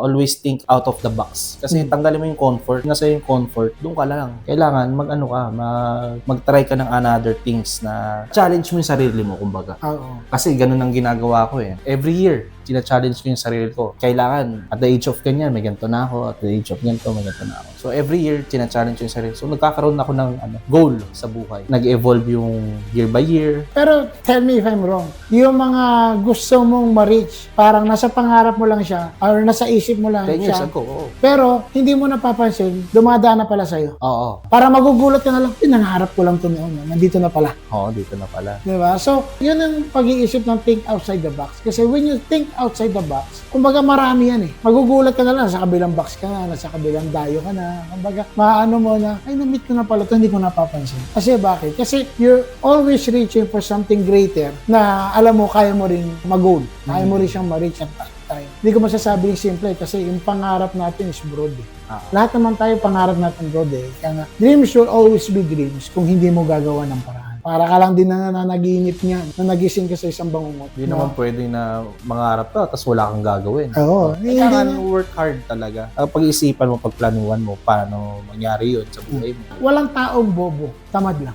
Always think out of the box. Kasi tanggalin mo yung comfort. Nasa yung comfort, doon ka lang. Kailangan mag-try ka ng another things na challenge mo yung sarili mo, kumbaga. Oo. Kasi ganun ang ginagawa ko eh. Every year, challenge ko yung sarili ko. Kailangan, at the age of ganyan, may ganito na ako. At the age of ganito, may ganito na ako. So, every year, challenge ko yung sarili. So, nagkakaroon ako ng goal sa buhay. Nag-evolve yung year by year. Pero, tell me if I'm wrong. Yung mga gusto mong ma-reach, parang nasa pangarap mo lang siya, or nasa isip mo lang 10 years siya. ago, oo. Pero, hindi mo napapansin, dumadaan na pala sa'yo. Oo. Para magugulat ka na lang, nangarap ko lang ito noon. Nandito na pala. Oo, dito na pala. Diba? So, yun ang pag-iisip ng think outside the box. Kasi when you think outside the box, kumbaga marami yan eh. Magugulat ka na lang, nasa kabilang box ka na, nasa kabilang dayo ka na. Kumbaga, maano mo na, ay, na-meet ko na pala ito, hindi ko napapansin. Kasi bakit? Kasi you're always reaching for something greater na alam mo, kaya mo rin mag-goal. Kaya mo rin siyang ma-reach at that time. Hindi ko masasabing simple kasi yung pangarap natin is broad eh. Lahat naman tayo pangarap natin broad eh. Kaya nga, dreams should always be dreams kung hindi mo gagawa ng paraan. Para ka lang din na nananaginip niyan, na nagising ka sa isang bangungot. Hindi naman pwede na mangarap ka tapos wala kang gagawin. Oo. Kailangan work hard talaga. Pag-isipan mo, pagplanuhan mo, paano mangyari yun sa buhay mo. Walang taong bobo, tamad lang.